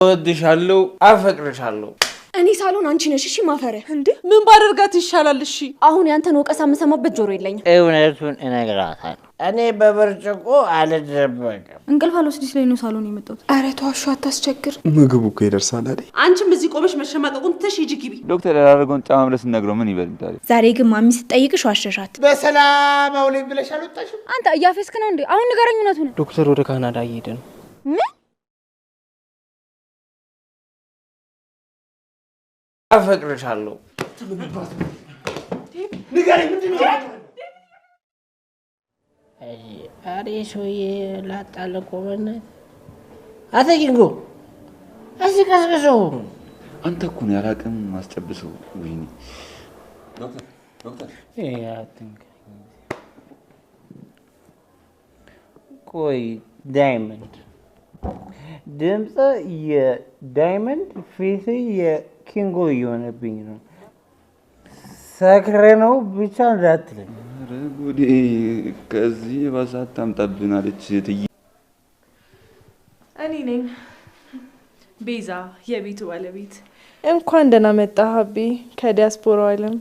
እወድሻለሁ አፈቅርሻለሁ እኔ ሳሎን አንቺ ነሽ እሺ ማፈረ እንዴ ምን ባደርጋት ይሻላል እሺ አሁን ያንተን ወቀሳ መሰማበት ጆሮ የለኝም እውነቱን እነግራታለሁ እኔ በበርጭቆ አልደበቅም እንቅልፍ አልወስድሽ ላይ ነው ሳሎን የመጣሁት አረ ተዋሹ አታስቸግር ምግቡ እኮ ይደርሳል አይደል አንቺም እዚህ ቆመሽ መሸማቀቁን ትተሽ ሂጂ ግቢ ዶክተር ያላረጋውን ጫማምለስ ነግረው ምን ይበል ታዲያ ዛሬ ግን ማሚ ስትጠይቅሽ ዋሸሻት በሰላም አውለኝ ብለሽ አልወጣሽም አንተ እያፌስክ ነው እንዴ አሁን ንገረኝ እውነቱን ዶክተር ወደ ካናዳ እየሄደ ነው ምን አፈቅርሻለሁ ንገረኝ ምንድነው አሬ ሶዬ ላጣለ ቆመነ አተኪንጎ አስቀስቀሰው አንተ እኮ ነው ያላቀም ማስጨብሰው ወይኔ ዶክተር ቆይ ዳይመንድ ድምጽ የዳይመንድ ፊት የኪንጎ የሆነብኝ ነው ሰክረ ነው ብቻ እንዳትለኝ ረጉዲ ከዚህ ባሳት ታምጣብናለች ትይ እኔ ነኝ ቤዛ የቤቱ ባለቤት እንኳን ደህና መጣህ ሀቢ ከዲያስፖራው ዓለም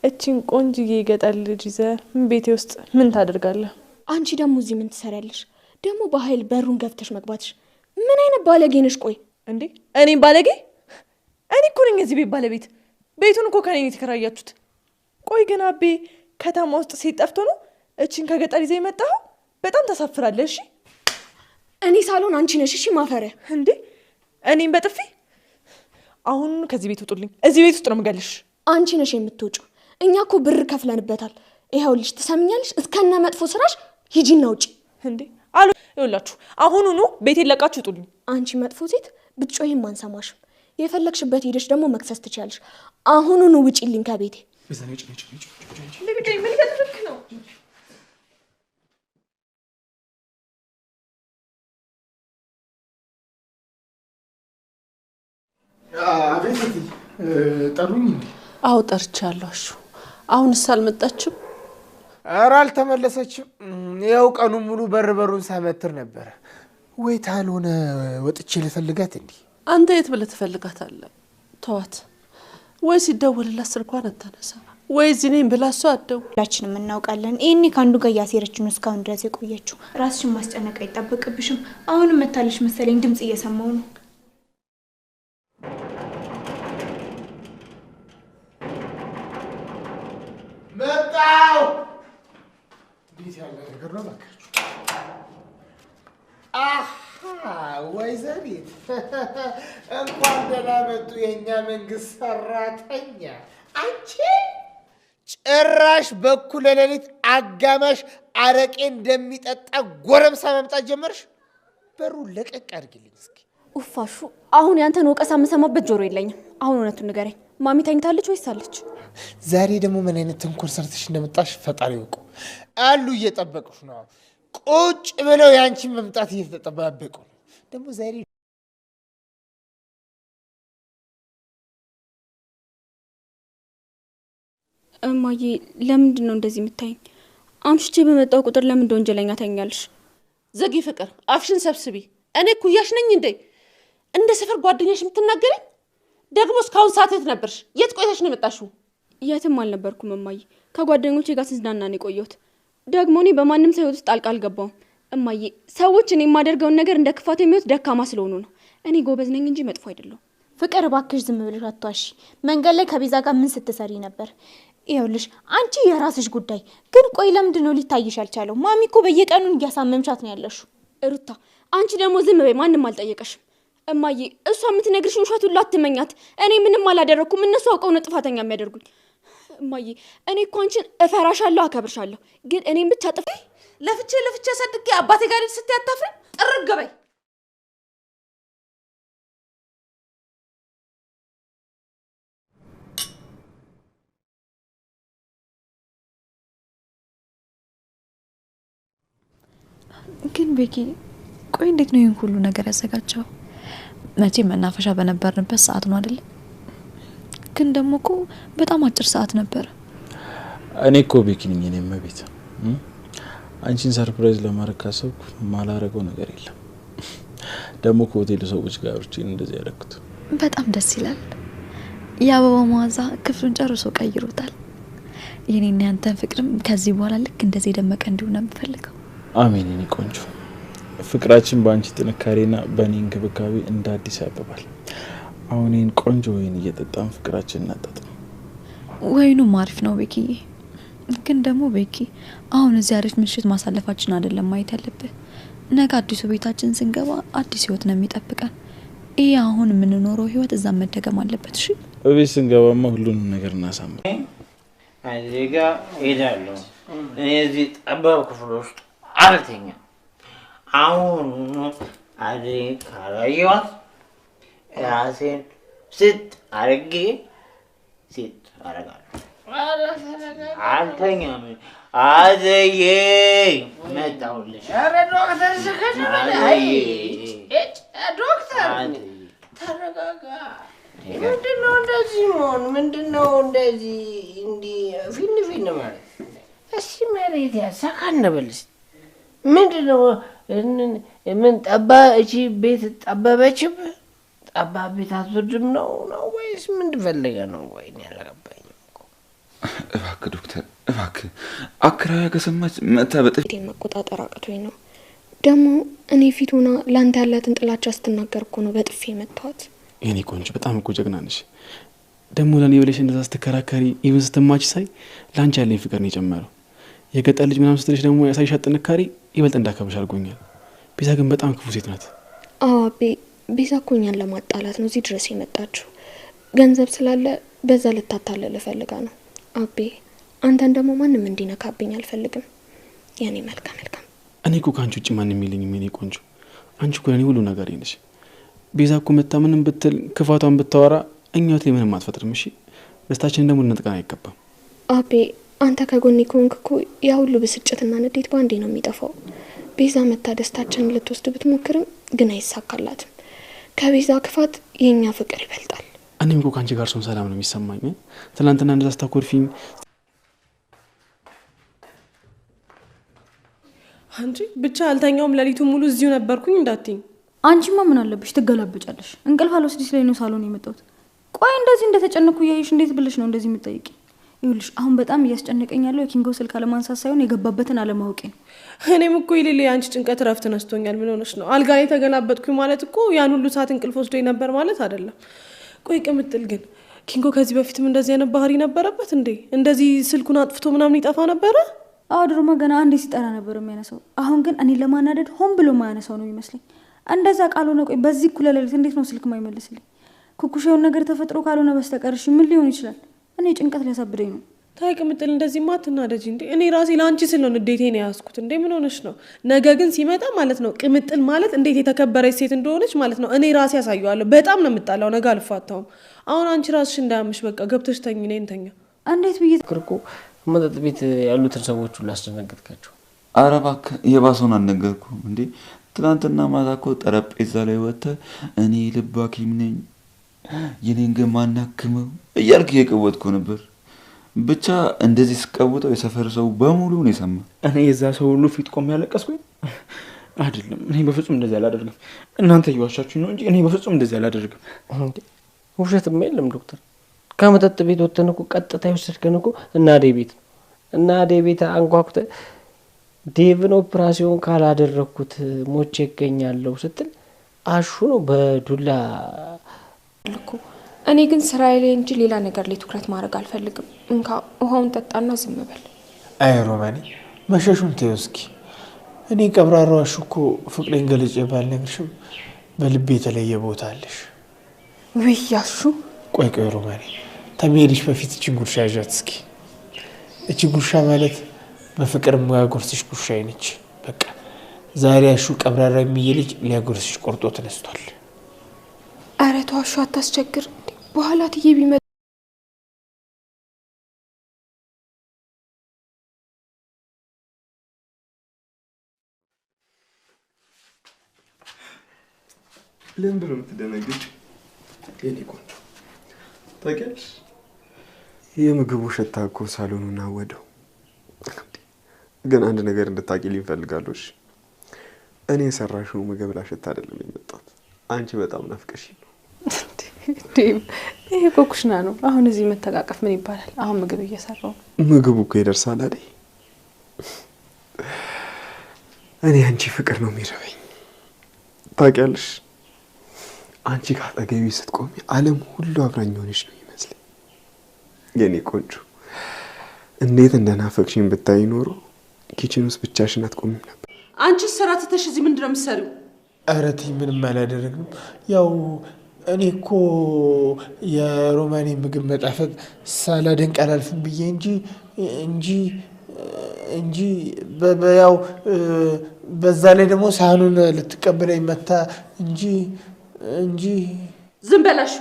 እቺን ቆንጅዬ ገጠር ልጅ ይዘህ ቤቴ ውስጥ ምን ታደርጋለህ አንቺ ደግሞ እዚህ ምን ትሰሪያለሽ ደግሞ በኃይል በሩን ገፍተሽ መግባትሽ ምን አይነት ባለጌ ነሽ ቆይ እንዴ እኔ ባለጌ እኔ እኮ ነኝ እዚህ ቤት ባለቤት ቤቱን እኮ ከኔ የተከራያችሁት ቆይ ግን አቤ ከተማ ውስጥ ሴት ጠፍቶ ነው እቺን ከገጠር ይዘህ የመጣኸው በጣም ታሳፍራለህ እሺ እኔ ሳሎን አንቺ ነሽ እሺ ማፈረ እንዴ እኔም በጥፊ አሁን ከዚህ ቤት ውጡልኝ እዚህ ቤት ውስጥ ነው የምገልሽ አንቺ ነሽ የምትወጪው እኛ እኮ ብር ከፍለንበታል ይሄውልሽ ትሰምኛለሽ እስከነ መጥፎ ስራሽ ሂጂና ውጪ እንዴ አሉ ይኸውላችሁ አሁኑኑ ቤቴን ለቃችሁ ውጡልኝ አንቺ መጥፎ ሴት ብትጮይም አንሰማሽም የፈለግሽበት ሄደሽ ደግሞ መክሰስ ትችያለሽ አሁኑኑ ውጪልኝ ከቤቴ ለምን ምን እያደረግክ ነው አቤት ጠሩኝ እንዴ አው ጠርቻለሁ አሁንስ አልመጣችም ኧረ አልተመለሰችም ያው ቀኑን ሙሉ በሩን ሳመትር ነበር ወይ ታልሆነ ወጥቼ ልፈልጋት እንዴ አንተ የት ብለህ ትፈልጋታለህ ተዋት ወይ ሲደውልላት ስልኳን አታነሳ ወይ እዚህኔም ብላሷ አደው ሁላችንም እናውቃለን እኔ ካንዱ ጋር ያሴረችው እስካሁን ድረስ የቆየችው ራስሽን ማስጨነቅ አይጠበቅብሽም አሁንም መታለሽ መሰለኝ ድምጽ እየሰማው ነው መጣው ዲት ያለ ነገር ነው ማከርቹ ወይዘሪት እንኳን ደህና መጡ የኛ መንግስት ሰራተኛ አንቺ ጭራሽ በኩለ ሌሊት አጋማሽ አረቄ እንደሚጠጣ ጎረምሳ መምጣት ጀመርሽ በሩ ለቀቅ አድርግልኝ እስኪ ኡፋሹ አሁን ያንተን ወቀሳ መሰማበት ጆሮ የለኝም አሁን እውነቱን ንገረኝ ማሚ ተኝታለች ወይስ አለች ዛሬ ደግሞ ምን አይነት ተንኮል ሰርተሽ እንደመጣሽ ፈጣሪ ይወቁ አሉ እየጠበቁሽ ነው ቁጭ ብለው ያንቺን መምጣት እየተጠባበቁ ነው ደግሞ ዛሬ እማዬ ለምንድን ነው እንደዚህ የምታይኝ አምሽቼ በመጣው ቁጥር ለምን ወንጀለኛ ታኛለሽ ዘጊ ፍቅር አፍሽን ሰብስቢ እኔ ኩያሽ ነኝ እንደ ሰፈር ጓደኛሽ የምትናገረኝ ደግሞ እስካሁን ሰዓት የት ነበርሽ የት ቆይተሽ ነው የመጣሽው የትም አልነበርኩም እማዬ ከጓደኞቼ ጋር ስንዝናና ነው የቆየሁት ደግሞ እኔ በማንም ሰው ውስጥ ጣልቃ አልገባሁም እማዬ ሰዎች እኔ የማደርገውን ነገር እንደ ክፋት የሚወት ደካማ ስለሆኑ ነው እኔ ጎበዝ ነኝ እንጂ መጥፎ አይደለሁም ፍቅር ባክሽ ዝም ብለሽ አትዋሺ መንገድ ላይ ከቤዛ ጋር ምን ስትሰሪ ነበር ይኸውልሽ አንቺ የራስሽ ጉዳይ ግን ቆይ ለምንድን ነው ሊታይሽ ያልቻለው ማሚ እኮ በየቀኑ እያሳመምሻት ነው ያለሽው ሩታ አንቺ ደግሞ ዝም በይ ማንም አልጠየቀሽም እማዬ እሷ የምትነግርሽ ውሸት ሁሉ አትመኛት እኔ ምንም አላደረኩም እነሱ አውቀው ነው ጥፋተኛ የሚያደርጉኝ እማዬ እኔ እኮ አንቺን እፈራሻለሁ አከብርሻለሁ ግን እኔም ብቻ ጥፋ ለፍቼ ሰድቄ አባቴ ጋር ስትይ አታፍሪ ጥርግ በይ ግን ቤኪ ቆይ እንዴት ነው ይሄን ሁሉ ነገር ያዘጋጀው መቼ መናፈሻ በነበርንበት ሰዓት ነው አይደል ግን ደግሞ እኮ በጣም አጭር ሰዓት ነበር እኔ እኮ ቤኪ ነኝ እኔም ቤት አንቺን ሰርፕራይዝ ለማድረግ ካሰብኩ ማላረገው ነገር የለም ደግሞ ከሆቴሉ ሰዎች ጋር እንደዚህ ያደረኩት በጣም ደስ ይላል። የአበባ መዓዛ ክፍሉን ጨርሶ ቀይሮታል። የኔና ያንተን ፍቅርም ከዚህ በኋላ ልክ እንደዚህ ደመቀ እንዲሆን የምፈልገው። አሜን። የኔ ቆንጆ ፍቅራችን በአንቺ ጥንካሬና በእኔ እንክብካቤ እንደ አዲስ ያብባል። አሁን ይህን ቆንጆ ወይን እየጠጣን ፍቅራችን እናጣጥም። ወይኑም አሪፍ ነው ቤኪዬ። ግን ደግሞ ቤኪ አሁን እዚህ አሪፍ ምሽት ማሳለፋችን አይደለም ማየት ያለብህ። ነገ አዲሱ ቤታችን ስንገባ አዲስ ህይወት ነው የሚጠብቀን። ይሄ አሁን የምንኖረው ህይወት እዛም መደገም አለበት። እሺ በቤት ስንገባማ ሁሉንም ነገር እናሳምር። እዚህ ጋር ሄዳለሁ። እኔ እዚህ ጠባብ ክፍል ውስጥ አልተኛም። አሁን አደይ ካላየኋት ራሴን ስት አድርጌ ሴት አደርጋለሁ። አልተኛም። አደዬ መጣሁልሽ። ኧረ ዶክተር ስከት ዶክተር ተረጋጋ። ምንድነው እንደዚህ መሆን? ምንድነው እንደዚህ እንዲህ ፊን ማለት? እስኪ መሬት ያሳካን በልስ። ምንድነው ምን ጠባ? እቺ ቤት ጠበበችብ? ጠባ ቤት አትወድም ነው ወይስ ምን ትፈልገ ነው? ወይኔ አልገባኝም እኮ። እባክህ ዶክተር እባክህ፣ አክራያ ከሰማች መታ በጥፊ መቆጣጠር አቅቶኝ ነው። ደግሞ እኔ ፊት ሆና ላንተ ያላትን ጥላቻ ስትናገር እኮ ነው በጥፊ መታወት። የኔ ቆንጆ በጣም እኮ ጀግና ነሽ። ደግሞ ለኔ ብለሽ እንደዛ ስትከራከሪ ኢቭን ስትማች ሳይ ላንቺ ያለኝ ፍቅር ነው የጨመረው። የገጠር ልጅ ምናምን ስትልሽ ደግሞ ያሳይሻት ጥንካሬ ይበልጥ እንዳከብሽ አድርጎኛል። ቤዛ ግን በጣም ክፉ ሴት ናት። አዎ አቤ፣ ቤዛ እኮ እኛን ለማጣላት ነው እዚህ ድረስ የመጣችው። ገንዘብ ስላለ በዛ ልታታለል ፈልጋ ነው። አቤ አንተን ደግሞ ማንም እንዲነካብኝ አልፈልግም። የኔ መልካም እኔ እኮ ከአንቺ ውጭ ማንም የለኝም የኔ ቆንጆ። አንቺ እኮ ለኔ ሁሉ ነገር ነሽ። ቤዛ እኮ መታ ምንም ብትል ክፋቷን ብታወራ እኛት ላይ ምንም አትፈጥርም። እሺ ደስታችንን ደግሞ ልንጥቀን አይገባም። አቤ አንተ ከጎኔ ከሆንክ እኮ ያ ሁሉ ብስጭትና ንዴት ባንዴ ነው የሚጠፋው። ቤዛ መታ ደስታችንን ልትወስድ ብትሞክርም ግን አይሳካላትም። ከቤዛ ክፋት የኛ ፍቅር ይበልጣል። እኔም እኮ ከአንቺ ጋር ሰውን ሰላም ነው የሚሰማኝ። ትናንትና እንደዛ ስታኮርፊኝ አንቺ ብቻ አልተኛውም፣ ሌሊቱን ሙሉ እዚሁ ነበርኩኝ እንዳትኝ። አንቺማ ምን አለብሽ ትገላበጫለሽ። እንቅልፍ አልወስድሽ ላይ ነው ሳሎን የመጣሁት። ቆይ እንደዚህ እንደተጨነኩ ያይሽ እንዴት ብለሽ ነው እንደዚህ የምትጠይቂ? ይኸውልሽ አሁን በጣም እያስጨነቀኝ ያለው የኪንጎ ስልክ አለማንሳት ሳይሆን የገባበትን አለማወቄ ነው። እኔም እኮ ይሌሌ አንቺ ጭንቀት ረፍት ነስቶኛል። ምን ሆነሽ ነው? አልጋ ላይ ተገላበጥኩኝ ማለት እኮ ያን ሁሉ ሰዓት እንቅልፍ ወስዶኝ ነበር ማለት አይደለም። ቆይ ቅምጥል ግን ኪንጎ ከዚህ በፊትም እንደዚህ አይነት ባህሪ ነበረበት እንዴ? እንደዚህ ስልኩን አጥፍቶ ምናምን ይጠፋ ነበረ? አዎ ድሮማ ገና አንዴ ሲጠራ ነበር የሚያነሳው። አሁን ግን እኔ ለማናደድ ሆን ብሎ ማያነሳው ነው ይመስለኝ። እንደዛ ካልሆነ ቆይ በዚህ እኩለ ሌሊት እንዴት ነው ስልክ ማይመልስልኝ? ኩኩሻውን ነገር ተፈጥሮ ካልሆነ በስተቀር እሺ ምን ሊሆን ይችላል? እኔ ጭንቀት ሊያሳብደኝ ነው። ታይ ቅምጥል እንደዚህ ማትናደጂ እንዴ? እኔ ራሴ ላንቺ ስለ ንዴቴን ያስኩት እንዴ። ምን ሆነሽ ነው? ነገ ግን ሲመጣ ማለት ነው ቅምጥል ማለት እንዴት የተከበረች ሴት እንደሆነች ማለት ነው እኔ ራሴ ያሳየዋለሁ። በጣም ነው የምጣላው። ነገ አልፋታውም። አሁን አንቺ ራስሽ እንዳያምሽ በቃ ገብተሽ ተኝ። እኔ እንተኛ። እንዴት ብዬ ክርኩ መጠጥ ቤት ያሉትን ሰዎች ሁሉ አስደነገጥካቸው? ኧረ እባክህ የባሰውን አልነገርኩም እንዴ? ትናንትና ማታ እኮ ጠረጴዛ ላይ ወጥተህ እኔ ልብ ሐኪም ነኝ የኔን ግን ማናክመው እያልክ እየቀወጥኩ ነበር። ብቻ እንደዚህ ስቀውጠው የሰፈር ሰው በሙሉ ነው የሰማ። እኔ የዛ ሰው ሁሉ ፊት ቆም ያለቀስኩኝ አይደለም። እኔ በፍጹም እንደዚህ አላደርግም። እናንተ እየዋሻችሁ ነው እንጂ እኔ በፍጹም እንደዚህ አላደርግም። ውሸትም የለም ዶክተር። ከመጠጥ ቤት ወጥተን እኮ ቀጥታ የወሰድከን እኮ እናዴ ቤት ነው። እናዴ ቤት አንኳኩተህ ዴቭን ኦፕራሲዮን ካላደረግኩት ሞቼ እገኛለሁ ስትል አሹ ነው በዱላ ልኩ። እኔ ግን ስራዬ ላይ እንጂ ሌላ ነገር ላይ ትኩረት ማድረግ አልፈልግም። እንካ ውሃውን ጠጣና ዝም በል። አይ ሮማኔ መሸሹን ተይው እስኪ። እኔ ቀብራራው አሹ እኮ ፍቅሬን ገልጬ ባልነግርሽም በልቤ የተለየ ቦታ አለሽ። ውይ አሹ። ቆይ ሮማኔ ተመሄድሽ በፊት እችን ጉርሻ ያዣት እስኪ። እቺ ጉርሻ ማለት በፍቅር የሚያጎርስሽ ጉርሻ ነች። በቃ ዛሬ አሹ ቀብራራ የሚዬ ልጅ ሊያጎርስሽ ቆርጦ ተነስቷል። አረ ተው አሹ አታስቸግር። በኋላ ትዬ ቢመጣ ለምን ብሎ የምትደነግጭ? የኔ ቆንጆ ታውቂያለሽ፣ የምግቡ ሸታ እኮ ሳሎኑን አወደው። ግን አንድ ነገር እንድታቂልኝ እፈልጋለሁ። እኔ የሰራሽው ምግብ ላሸት አይደለም የመጣሁት። አንቺ በጣም ናፍቀሽኝ ነው። ዴቭ ይሄ እኮ ኩሽና ነው። አሁን እዚህ መተቃቀፍ ምን ይባላል? አሁን ምግብ እየሰራው ነው። ምግቡ እኮ ይደርሳል አይደል? እኔ አንቺ ፍቅር ነው የሚረበኝ ታውቂያለሽ። አንቺ ካጠገቢ ስትቆሚ ዓለም ሁሉ አብራኝ ሆነሽ ነው ይመስለኝ። የኔ ቆንጆ እንዴት እንደናፈቅሽኝ ብታይ ኖሮ ኪችን ውስጥ ብቻሽን አትቆሚም ነበር። አንቺ ስራ ትተሽ እዚህ ምንድነው የምትሰሪው? ኧረ ተይ ምንም አላደረግንም። ያው እኔ እኮ የሮማኔ ምግብ መጣፈጥ ሳላደንቅ አላልፍም ብዬ እንጂ ያው በዛ ላይ ደግሞ ሳህኑን ልትቀበለኝ መታ እንጂ ዝም በላሹ።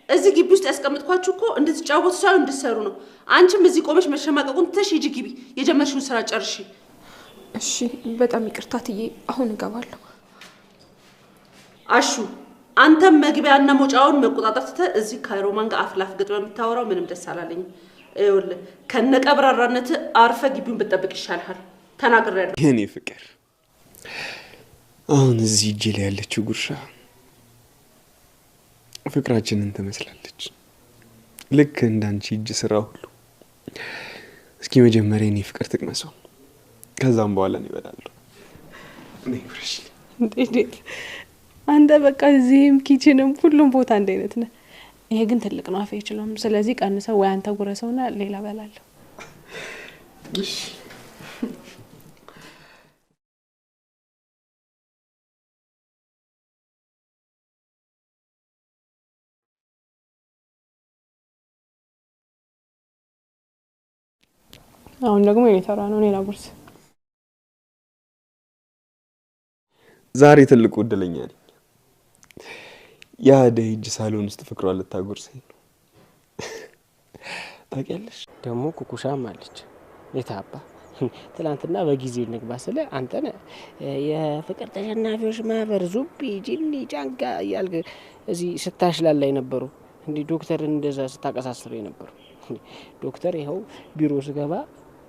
እዚህ ግቢ ውስጥ ያስቀምጥኳችሁ እኮ እንድትጫወቱ ሳይሆን እንድትሰሩ ነው። አንቺም እዚህ ቆመሽ መሸማቀቁን ትተሽ ሂጂ ግቢ፣ የጀመርሽውን ስራ ጨርሺ። እሺ በጣም ይቅርታ ትዬ አሁን እገባለሁ። አሹ አንተም መግቢያና መውጫውን መቆጣጠር ትተህ እዚህ ከሮማን ጋር አፍላፍ ገጥመህ የምታወራው ምንም ደስ አላለኝም። ይኸውልህ ከነቀብራራነት አርፈ ግቢውን ብትጠብቅ ይሻልሃል። ተናግሬያለሁ። የኔ ፍቅር አሁን እዚህ እጄ ላይ ያለችው ጉርሻ ፍቅራችንን ትመስላለች። ልክ እንዳንቺ እጅ ስራ ሁሉ። እስኪ መጀመሪያ እኔ ፍቅር ትቅመሰው፣ ከዛም በኋላ ነው ይበላለሁ። እኔ ፍሬሽ እንዴት አንተ በቃ እዚህም ኪችንም ሁሉም ቦታ አንድ አይነት ነህ። ይሄ ግን ትልቅ ነው፣ አፍ አይችልም። ስለዚህ ቀንሰው ወይ አንተ ጉረሰውና ሌላ በላለሁ። እሺ አሁን ደግሞ የኔ ነው ሌላ ጉርስ። ዛሬ ትልቁ እድለኛ ነኝ። ያ ደጅ ሳሎን ውስጥ ፍቅሯን ልታጎርሰኝ ነው። ታውቂያለሽ ደግሞ ኩኩሻም አለች። የታባ ትላንትና በጊዜ እንግባ ስለ አንተን የፍቅር ተሸናፊዎች ማህበር ዙቢ ጂኒ ጫንጋ እያልክ እዚህ ስታሽላላይ ነበሩ። እንዲህ ዶክተርን እንደዛ ስታቀሳስረኝ ነበሩ። ዶክተር ይኸው ቢሮ ስገባ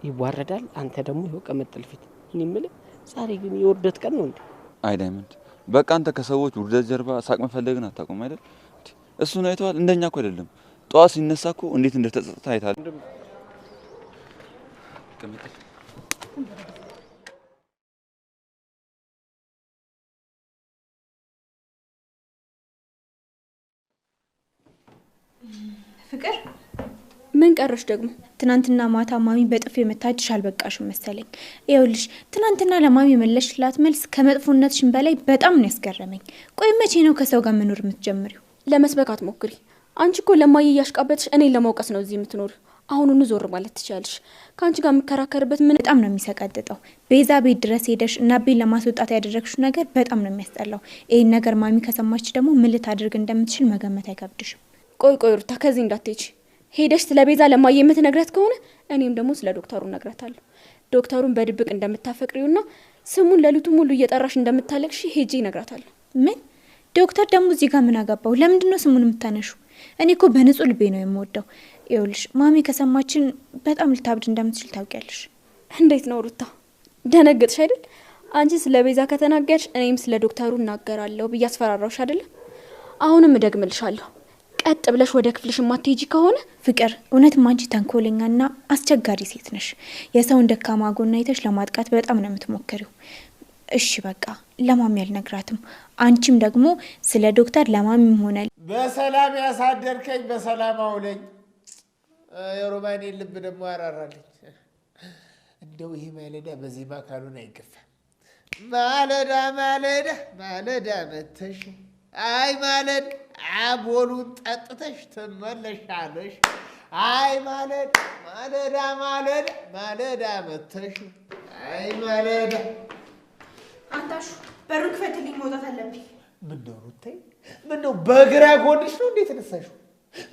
ይዋረዳል፣ አንተ ደግሞ ይኸው ቀመጥል ፊት። እኔ የምልህ ዛሬ ግን የውርደት ቀን ነው እንዴ? አይ ዳይመንድ፣ በቃ አንተ ከሰዎች ውርደት ጀርባ ሳቅ መፈለግን አታውቅም አይደል? እሱን አይተዋል። እንደኛ እኮ አይደለም። ጠዋት ሲነሳ እኮ እንዴት እንደተጸጸተ አይታል። ፍቅር ምን ቀረሽ ደግሞ? ትናንትና ማታ ማሚ በጥፍ የመታችሽ አልበቃሽም መሰለኝ። ይኸውልሽ ትናንትና ለማሚ የመለስሽላት መልስ ከመጥፎነትሽም በላይ በጣም ነው ያስገረመኝ። ቆይ መቼ ነው ከሰው ጋር መኖር የምትጀምሪው? ለመስበክ አትሞክሪ። አንቺ እኮ ለማየ እያሽቃበትሽ እኔን ለማውቀስ ነው እዚህ የምትኖር። አሁኑኑ ዞር ማለት ትችያለሽ። ከአንቺ ጋር የምከራከርበት ምን በጣም ነው የሚሰቀጥጠው። ቤዛ ቤት ድረስ ሄደሽ እና ቤን ለማስወጣት ያደረግሽው ነገር በጣም ነው የሚያስጠላው። ይሄን ነገር ማሚ ከሰማች ደግሞ ምን ልታደርግ እንደምትችል መገመት አይከብድሽም። ቆይ ሩታ፣ ከዚህ እንዳትሄጂ። ሄደሽ ስለ ቤዛ ለማየ የምትነግራት ከሆነ እኔም ደግሞ ስለ ዶክተሩ እነግራታለሁ። ዶክተሩን በድብቅ እንደምታፈቅሪውና ስሙን ለሊቱ ሙሉ እየጠራሽ እንደምታለቅሽ ሄጄ እነግራታለሁ። ምን ዶክተር ደግሞ እዚህ ጋር ምን አገባው? ለምንድን ነው ስሙን የምታነሹ? እኔ እኮ በንጹህ ልቤ ነው የምወደው። ይኸውልሽ ማሚ ከሰማችን በጣም ልታብድ እንደምትችል ታውቂያለሽ። እንዴት ነው ሩታ? ደነገጥሽ አይደል? አንቺ ስለ ቤዛ ከተናገርሽ እኔም ስለ ዶክተሩ እናገራለሁ ብዬ አስፈራራውሽ አይደል? አሁንም እደግምልሻለሁ፣ ቀጥ ብለሽ ወደ ክፍልሽ ማትሄጂ ከሆነ ፍቅር፣ እውነትም አንቺ ተንኮለኛና አስቸጋሪ ሴት ነሽ። የሰውን ደካማ ጎን አይተሽ ለማጥቃት በጣም ነው የምትሞክሪው። እሺ በቃ ለማሚ አልነግራትም። አንቺም ደግሞ ስለ ዶክተር ለማሚም ሆነ በሰላም ያሳደርከኝ በሰላም አውለኝ። የሮማኔ ልብ ደግሞ ያራራልኝ። እንደው ይሄ ማለዳ በዚህ ማካሉን አይገፋም። ማለዳ ማለዳ ማለዳ መተሽ አይ ማለዳ አቦሉን ጠጥተሽ ትመለሻለሽ። አይ ማለዳ ማለዳ ማለዳ ማለዳ መተሽ አይ ማለዳ። አንታሹ በሩን ክፈትልኝ፣ መውጣት አለብኝ። ምነው ሩታዬ፣ ምነው በግራ ጎንሽ ነው እንዴት ተነሳሽው?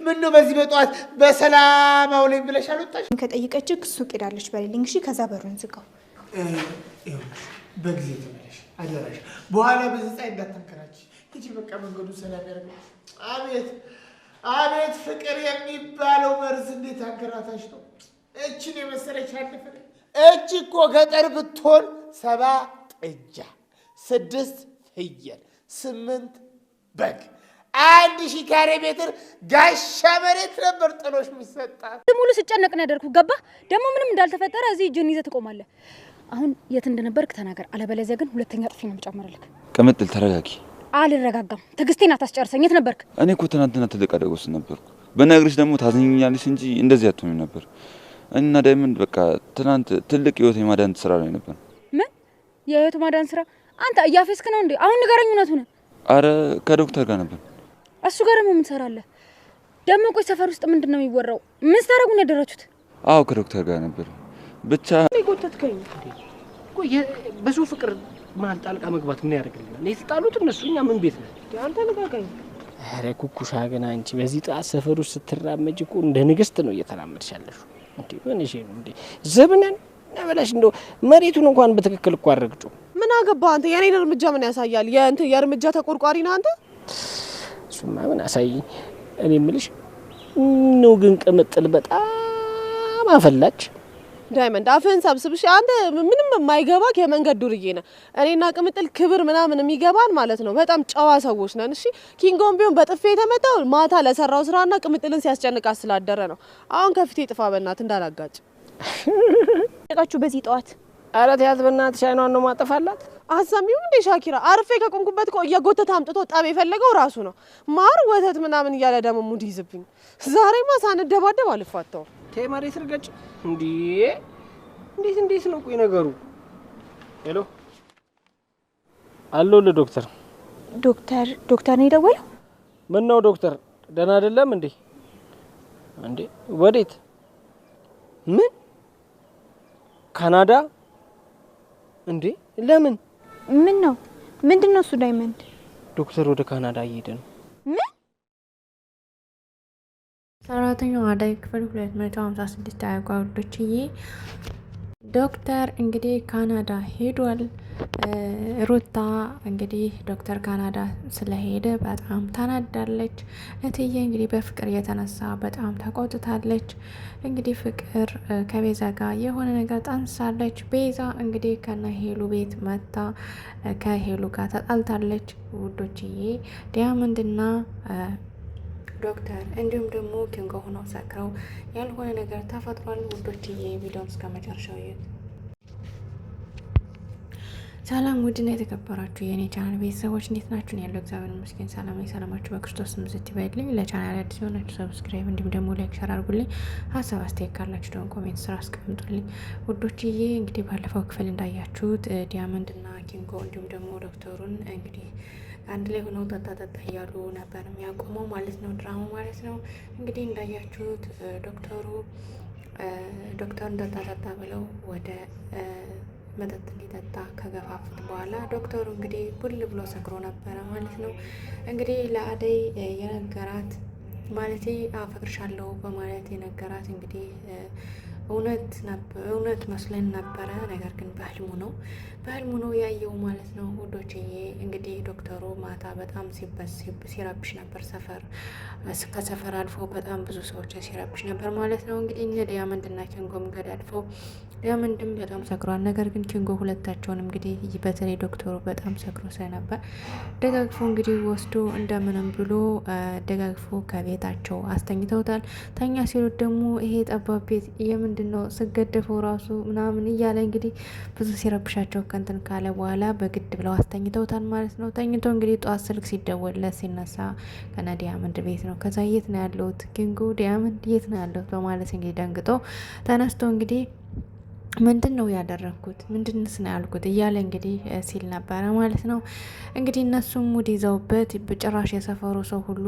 ምነው በዚህ በጠዋት በሰላም አውለኝ ብለሽ አልወጣሽ? ከጠየቀችህ ሱቅ ሄዳለች በሌሊኝ። እሺ ከዛ በሩን ዝጋው። ይኸውልሽ በጊዜ ተመለሽ አደራሽ። በኋላ በዚህ ፀሐይ እንዳታንከራች። ሂጂ በቃ መንገዱ ሰላም ያደርጋል። አቤት አቤት ፍቅር የሚባለው መርዝ እንዴት አንከራታች ነው! እችን የመሰለች አልፈረ እች እኮ ገጠር ብትሆን 7 ጥጃ 6 ፍየል፣ 8 በግ፣ 1000 ካሬ ሜትር ጋሻ መሬት ነበር ጥሎሽ የሚሰጣት። ሙሉ ስጨነቅ ነው ያደርኩት። ገባ ደግሞ ምንም እንዳልተፈጠረ እዚህ እጅን ይዘህ ትቆማለህ። አሁን የት እንደነበርክ ተናገር፣ አለበለዚያ ግን ሁለተኛ ጥፊ ነው የምጨምርልህ። ቅምጥል ተረጋጊ። አልረጋጋም። ትዕግስቴን አታስጨርሰኝ። የት ነበርክ? እኔ እኮ ትናንትና ትልቅ አደጋ ውስጥ ነበርኩ። በነገርሽ ደግሞ ታዝኛለሽ እንጂ እንደዚህ አትሆኝም ነበር። እና ዳይመንድ በቃ ትናንት ትልቅ ህይወት የማዳን ስራ ላይ ነበር። ምን የህይወት ማዳን ስራ? አንተ እያፌስክ ነው እንዴ? አሁን ንገረኝ እውነቱን። አረ ከዶክተር ጋር ነበር። እሱ ጋር ደግሞ ምን ትሰራለህ? ደግሞ ቆይ ሰፈር ውስጥ ምንድን ነው የሚወራው? ምን ስታደርጉ ነው ያደራችሁት? አዎ ከዶክተር ጋር ነበር። ብቻ ጎተትከኝ። ቆይ ብዙ ፍቅር መሀል ጣልቃ መግባት ምን ያደርግልናል? የተጣሉት እነሱ፣ እኛ ምን ቤት ነን? አንተ ልቀቀኝ። ኧረ ኩኩሻ ግን አንቺ በዚህ ጠዋት ሰፈር ውስጥ ስትራመጅ እኮ እንደ ንግስት ነው እየተራመድሽ ያለሽው። እንዴ ምን እሺ ነው እንዴ? ዘብነን ነብላሽ እንደው መሬቱን እንኳን በትክክል እኮ አረግጩ። ምን አገባ አንተ? የኔን እርምጃ ምን ያሳያል? የእርምጃ ተቆርቋሪ ነህ አንተ። እሱማ ምን አሳይኝ። እኔ የምልሽ ነው ግን ቅምጥል በጣም አፈላች። ዳይመንድ አፍህን ሰብስብሽ። አንተ ምንም የማይገባክ የመንገድ ዱርዬ ነህ። እኔና ቅምጥል ክብር ምናምን የሚገባን ማለት ነው። በጣም ጨዋ ሰዎች ነን። እሺ ኪንጎም ቢሆን በጥፌ የተመታው ማታ ለሰራው ስራና ቅምጥልን ሲያስጨንቃት ስላደረ ነው። አሁን ከፊቴ ጥፋ በእናትህ እንዳላጋጭ። ቃችሁ በዚህ ጠዋት ኧረ ተያት በእናትሽ። አይኗን ነው ማጠፋላት። አሰሚው እንዴ ሻኪራ? አርፌ ከቆምኩበት እኮ እየጎተተ አምጥቶ ጠብ የፈለገው ራሱ ነው። ማር ወተት ምናምን እያለ ደግሞ ሙድ ይዝብኝ። ዛሬማ ሳንደባደብ አልፋታው። ተይ መሬት ርገጭ። እንዴ እንዴት ነው ቆይ ነገሩ? ሄሎ አሎ ለዶክተር ዶክተር ነው የደወለው? ምን ነው ዶክተር ደህና አይደለም እንዴ? እንዴ ወዴት? ምን ካናዳ? እንዴ ለምን? ምን ነው ምንድነው እሱ? ዳይመንድ ዶክተር ወደ ካናዳ እየሄደ ነው። ምን? ሰራተኛው አዳይ ክፍል 256 አያጓዶችዬ ዶክተር እንግዲህ ካናዳ ሄዷል። ሩታ እንግዲህ ዶክተር ካናዳ ስለሄደ በጣም ተናዳለች። እትዬ እንግዲህ በፍቅር የተነሳ በጣም ተቆጥታለች። እንግዲህ ፍቅር ከቤዛ ጋር የሆነ ነገር ጠንሳለች። ቤዛ እንግዲህ ከነ ሄሉ ቤት መታ ከሄሉ ጋር ተጣልታለች። ውዶችዬ ዲያመንድና ዶክተር እንዲሁም ደግሞ ኪንጎ ሆነው ሰክረው ያልሆነ ነገር ተፈጥሯል። ውዶችዬ ቪዲዮን እስከ መጨረሻው ይዩት። ሰላም ውድና የተከበራችሁ የኔ ቻናል ቤተሰቦች እንዴት ናችሁ? ያለው እግዚአብሔር ይመስገን ሰላም ነኝ። ሰላማችሁ በክርስቶስ ምዝት ይበልልኝ። ለቻናል አዲስ የሆናችሁ ሰብስክራይብ እንዲሁም ደግሞ ላይክ ሸር አድርጉልኝ። ሀሳብ አስተያየት ካላችሁ ደግሞ ኮሜንት ስራ አስቀምጡልኝ። ውዶችዬ እንግዲህ ባለፈው ክፍል እንዳያችሁት ዲያመንድና ኪንጎ እንዲሁም ደግሞ ዶክተሩን እንግዲህ አንድ ላይ ሆነው ጠጣ እያሉ ነበር የሚያቆመው ማለት ነው፣ ድራማ ማለት ነው። እንግዲህ እንዳያችሁት ዶክተሩን ጠጣ ብለው ወደ መጠጥ እንዲጠጣ ከገፋፉት በኋላ ዶክተሩ እንግዲህ ቡል ብሎ ሰክሮ ነበረ ማለት ነው። እንግዲህ ለአደይ የነገራት ማለቴ አፈቅርሻለሁ በማለት የነገራት እንግዲህ እውነት መስለን ነበረ። ነገር ግን በህልሙ ነው ያየው ማለት ነው ውዶችዬ። እንግዲህ ዶክተሩ ማታ በጣም ሲረብሽ ነበር። ከሰፈር አልፎ በጣም ብዙ ሰዎች ሲረብሽ ነበር ማለት ነው። እንግዲህ እነ ዲያመንድና ኪንጎ መንገድ አልፈው ዲያመንድም በጣም ሰክሯል። ነገር ግን ኪንጎ ሁለታቸውን እንግዲህ በተለይ ዶክተሩ በጣም ሰክሮ ስለነበር ደጋግፎ እንግዲህ ወስዶ እንደምንም ብሎ ደጋግፎ ከቤታቸው አስተኝተውታል። ተኛ ሲሉት ደግሞ ይሄ ጠባብ ቤት የምንድን ነው ስገደፈው ራሱ ምናምን እያለ እንግዲህ ብዙ ሲረብሻቸው ከንትን ካለ በኋላ በግድ ብለው አስተኝተውታል ማለት ነው። ተኝቶ እንግዲህ ጠዋት ስልክ ሲደወልለት ሲነሳ ከነ ዲያመንድ ቤት ነው። ከዛ የት ነው ያለሁት ኪንጎ ዲያመንድ የት ነው ያለሁት በማለት እንግዲህ ደንግጦ ተነስቶ እንግዲህ ምንድን ነው ያደረግኩት ምንድንስ ነው ያልኩት እያለ እንግዲህ ሲል ነበረ ማለት ነው። እንግዲህ እነሱም ሙድ ይዘውበት በጭራሽ የሰፈሩ ሰው ሁሉ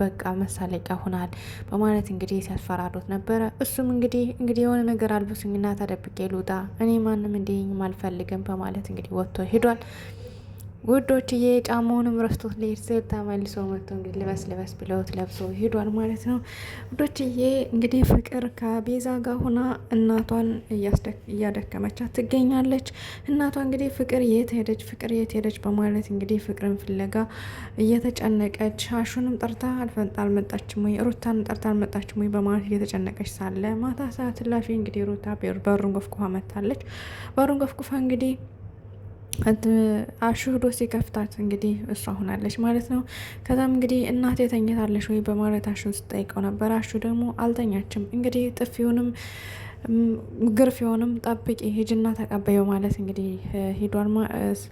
በቃ መሳለቂያ ሆናል በማለት እንግዲህ ሲያስፈራሩት ነበረ። እሱም እንግዲህ የሆነ ነገር አልብሱኝና ተደብቄ ልውጣ እኔ ማንም እንዲኝ አልፈልግም በማለት እንግዲህ ወጥቶ ሄዷል። ውዶችዬ ጫማውንም ረስቶት ሊሄድ ሲል ተመልሶ መጥቶ እንግዲህ ልበስ ብለውት ለብሶ ሄዷል ማለት ነው። ውዶችዬ እንግዲህ ፍቅር ከቤዛ ጋር ሆና እናቷን እያደከመቻት ትገኛለች። እናቷ እንግዲህ ፍቅር የት ሄደች በማለት እንግዲህ ፍቅርን ፍለጋ እየተጨነቀች አሹንም ጠርታ አልመጣችም ወይ ሩታን ጠርታ አልመጣችም ወይ በማለት እየተጨነቀች ሳለ ማታ ሰዓት ላፊ እንግዲህ ሩታ በሩን ገፍኩፋ መታለች። በሩን ገፍኩፋ እንግዲህ አሹ ሄዶ ሲከፍታት እንግዲህ እሷ ሆናለች ማለት ነው። ከዛም እንግዲህ እናቴ ተኝታለች ወይ በማለት አሹን ስጠይቀው ነበር። አሹ ደግሞ አልተኛችም እንግዲህ ጥፊውንም ግርፊውንም ጠብቂ ሂጅና ተቀበየው ማለት እንግዲህ ሂዷል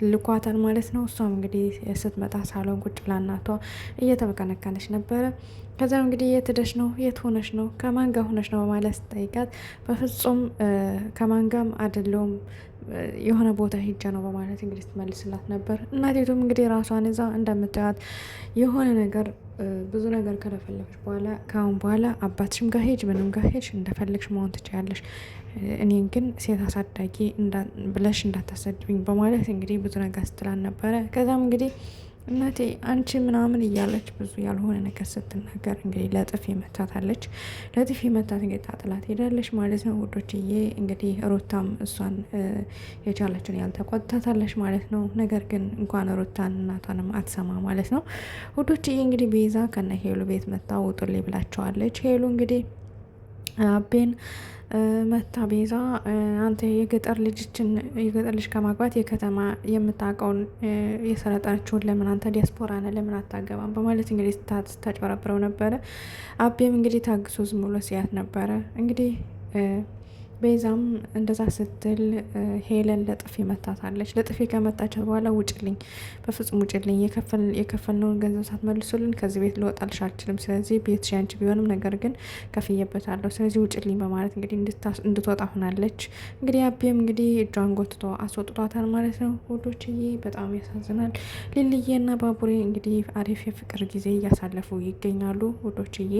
ልኳታል ማለት ነው። እሷም እንግዲህ ስትመጣ ሳሎን ቁጭ ብላ እናቷ እየተበቀነቀነች ነበረ። ከዛም እንግዲህ የት ሄደሽ ነው? የት ሆነሽ ነው? ከማን ጋር ሆነሽ ነው? በማለት ስጠይቃት በፍጹም ከማን ጋርም አይደለሁም የሆነ ቦታ ሂጃ ነው በማለት እንግዲህ ስትመልስላት ነበር። እናቴቱም እንግዲህ ራሷን እዛ እንደምታያት የሆነ ነገር ብዙ ነገር ከለፈለፈች በኋላ ከአሁን በኋላ አባትሽም ጋር ሄጅ ምንም ጋር ሄጅ እንደፈለግሽ መሆን ትችያለሽ፣ እኔን ግን ሴት አሳዳጊ ብለሽ እንዳታሰድብኝ በማለት እንግዲህ ብዙ ነገር ስትላን ነበረ። ከዛም እንግዲህ እናቴ አንቺ ምናምን እያለች ብዙ ያልሆነ ነገር ስትናገር እንግዲህ ለጥፊ መታታለች። ለጥፊ መታት እንግዲህ ታጥላት ሄዳለች ማለት ነው ውዶችዬ። እንግዲህ ሩታም እሷን የቻለችን ያልተቆጣታለች ማለት ነው። ነገር ግን እንኳን ሩታን እናቷንም አትሰማ ማለት ነው ውዶችዬ። እንግዲህ ቤዛ ከነ ሄሉ ቤት መታ ውጡልኝ ብላቸዋለች። ሄሉ እንግዲህ አቤን መታ ቤዛ አንተ የገጠር ልጅ ከማግባት የከተማ የምታውቀውን የሰለጠነችውን ለምን አንተ ዲያስፖራ ነህ ለምን አታገባም በማለት እንግዲህ ስታጭበረብረው ነበረ። አቤም እንግዲህ ታግሶ ዝም ብሎ ሲያት ነበረ። እንግዲህ ቤዛም እንደዛ ስትል ሄለን ለጥፊ መታታለች። ለጥፊ ከመታቻት በኋላ ውጭልኝ፣ በፍጹም ውጭልኝ፣ የከፈልነውን ገንዘብ ሳትመልሱልን ከዚህ ቤት ልወጣልሽ አልችልም። ስለዚህ ቤትሽ ያንቺ ቢሆንም ነገር ግን ከፍዬበታለሁ፣ ስለዚህ ውጭልኝ በማለት እንግዲህ እንድትወጣ ሆናለች። እንግዲህ አቤም እንግዲህ እጇን ጎትቶ አስወጥቷታል ማለት ነው ውዶችዬ። በጣም ያሳዝናል። ሊልዬና ባቡሬ እንግዲህ አሪፍ የፍቅር ጊዜ እያሳለፉ ይገኛሉ ውዶችዬ።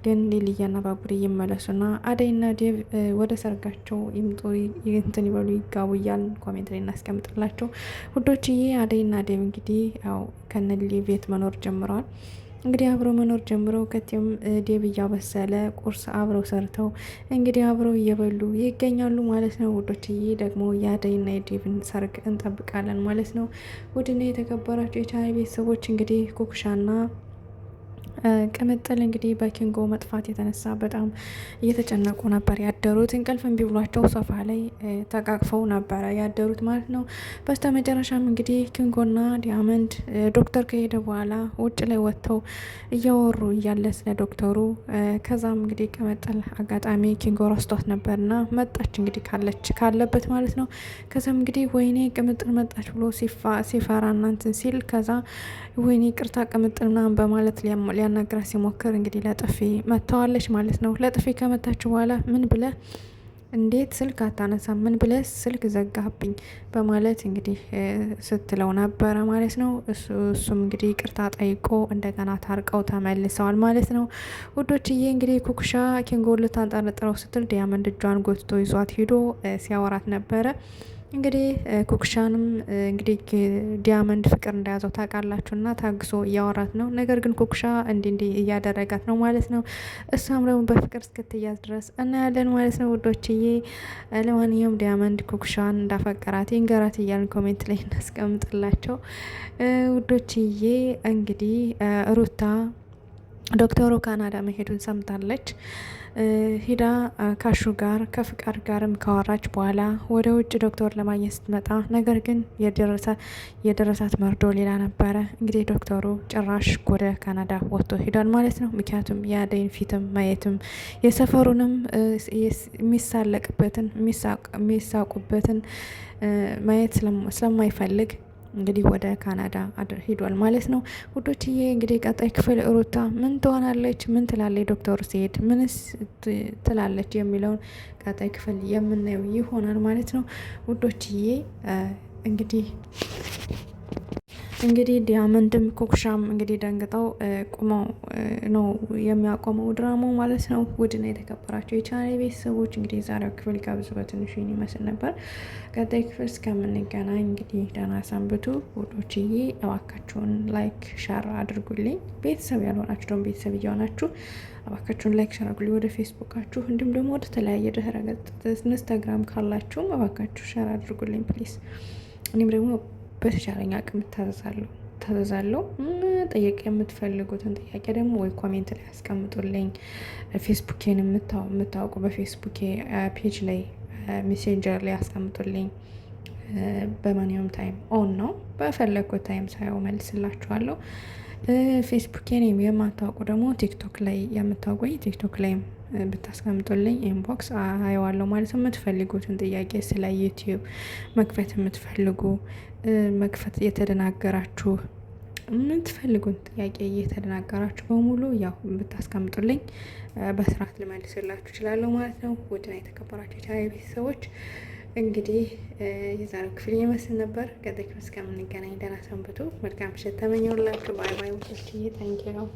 ግን ሊልዬና ባቡሬ ይመለሱና አደይና ዴቭ ወደ ሰርግ ጋቸው ይምጡ እንትን ይበሉ ይጋቡ እያልን ኮሜንት ላይ እናስቀምጥላቸው ውዶችዬ። አደይና ዴቭ እንግዲህ ያው ከነሊ ቤት መኖር ጀምረዋል። እንግዲህ አብረው መኖር ጀምረው ከቴም ዴቭ እያበሰለ ቁርስ አብረው ሰርተው እንግዲህ አብረው እየበሉ ይገኛሉ ማለት ነው ውዶችዬ። ደግሞ የአደይና የዴቭን ሰርግ እንጠብቃለን ማለት ነው። ውድና የተከበራቸው የቻናል ቤተሰቦች እንግዲህ ኩኩሻና ቅምጥል እንግዲህ በኪንጎ መጥፋት የተነሳ በጣም እየተጨነቁ ነበር ያደሩት። እንቅልፍ እምቢ ብሏቸው ሶፋ ላይ ተቃቅፈው ነበረ ያደሩት ማለት ነው። በስተ መጨረሻም እንግዲህ ኪንጎና ዲያመንድ ዶክተር ከሄደ በኋላ ውጭ ላይ ወጥተው እያወሩ እያለ ስለ ዶክተሩ ከዛም እንግዲህ ቅምጥል አጋጣሚ ኪንጎ ረስቷት ነበርና መጣች እንግዲህ ካለበት ማለት ነው። ከዛም እንግዲህ ወይኔ ቅምጥል መጣች ብሎ ሲፈራ እናንትን ሲል ከዛ ወይኔ ቅርታ ቅምጥል ምናምን በማለት ሊያናግራት ሲሞክር እንግዲህ ለጥፊ መታዋለች ማለት ነው። ለጥፊ ከመታች በኋላ ምን ብለ እንዴት ስልክ አታነሳም? ምን ብለ ስልክ ዘጋብኝ? በማለት እንግዲህ ስትለው ነበረ ማለት ነው። እሱም እንግዲህ ቅርታ ጠይቆ እንደገና ታርቀው ተመልሰዋል ማለት ነው ውዶችዬ። እንግዲህ ኩኩሻ ኪንጎ ልታንጠረጥረው ስትል ዲያመንድ እጇን ጎትቶ ይዟት ሄዶ ሲያወራት ነበረ። እንግዲህ ኩኩሻንም እንግዲህ ዲያመንድ ፍቅር እንደያዘው ታውቃላችሁ እና ታግሶ እያወራት ነው። ነገር ግን ኩኩሻ እንዲህ እያደረጋት ነው ማለት ነው። እሷም ደግሞ በፍቅር እስክትያዝ ድረስ እናያለን ማለት ነው ውዶችዬ። ለማንኛውም ዲያመንድ ኩኩሻን እንዳፈቀራት ይንገራት እያልን ኮሜንት ላይ እናስቀምጥላቸው ውዶችዬ። እንግዲህ ሩታ ዶክተሩ ካናዳ መሄዱን ሰምታለች። ሂዳ ካሹ ጋር ከፍቃድ ጋርም ካወራች በኋላ ወደ ውጭ ዶክተር ለማግኘት ስትመጣ ነገር ግን የደረሳት መርዶ ሌላ ነበረ። እንግዲህ ዶክተሩ ጭራሽ ወደ ካናዳ ወጥቶ ሂዷል ማለት ነው። ምክንያቱም የአደይን ፊትም ማየትም የሰፈሩንም የሚሳለቅበትን የሚሳቁበትን ማየት ስለማይፈልግ እንግዲህ ወደ ካናዳ ሂዷል ማለት ነው ውዶችዬ። እንግዲህ ቀጣይ ክፍል ሩታ ምን ትሆናለች፣ ምን ትላለች፣ ዶክተሩ ሲሄድ ምንስ ትላለች የሚለውን ቀጣይ ክፍል የምናየው ይሆናል ማለት ነው ውዶችዬ። እንግዲህ ዲያመንድም ኩኩሻም እንግዲህ ደንግጠው ቁመው ነው የሚያቆመው ድራማው ማለት ነው። ውድና የተከበራቸው የቻናል ቤተሰቦች እንግዲህ የዛሬው ክፍል ጋብዙ በትንሹ ይመስል ነበር። ቀጣይ ክፍል እስከምንገናኝ እንግዲህ ደህና ሰንብቱ ውዶችዬ። እባካችሁን ላይክ ሸር አድርጉልኝ። ቤተሰብ ያልሆናችሁ ደግሞ ቤተሰብ እየሆናችሁ እባካችሁን ላይክ ሸር አድርጉልኝ ወደ ፌስቡካችሁ፣ እንዲሁም ደግሞ ወደ ተለያየ ድህረ ገጽ ኢንስታግራም ካላችሁም እባካችሁ ሸር አድርጉልኝ ፕሊስ። እኔም ደግሞ በተቻለኝ አቅም ታዘዛለሁ። ጠየቅ የምትፈልጉትን ጥያቄ ደግሞ ወይ ኮሜንት ላይ ያስቀምጡልኝ። ፌስቡኬን የምታውቁ በፌስቡኬ ፔጅ ላይ ሜሴንጀር ላይ ያስቀምጡልኝ። በማንኛውም ታይም ኦን ነው። በፈለግኩት ታይም ሳየው መልስላችኋለሁ። ፌስቡኬን የማታውቁ ደግሞ ቲክቶክ ላይ የምታውቁኝ ቲክቶክ ላይም ብታስቀምጡልኝ ኢንቦክስ አየዋለሁ ማለት ነው። የምትፈልጉትን ጥያቄ ስለ ዩቲዩብ መክፈት የምትፈልጉ መክፈት የተደናገራችሁ የምትፈልጉን ጥያቄ እየተደናገራችሁ በሙሉ ያው ብታስቀምጡልኝ በስርዓት ልመልስላችሁ እችላለሁ ማለት ነው። ውድና የተከበራችሁ የቻናሌ ቤተሰቦች እንግዲህ የዛሬው ክፍል ይመስል ነበር። ቀጣይ እስከምንገናኝ ደህና ሰንብቱ። መልካም ምሽት ተመኘሁላችሁ። ባይ ባይ። ታንኪ ነው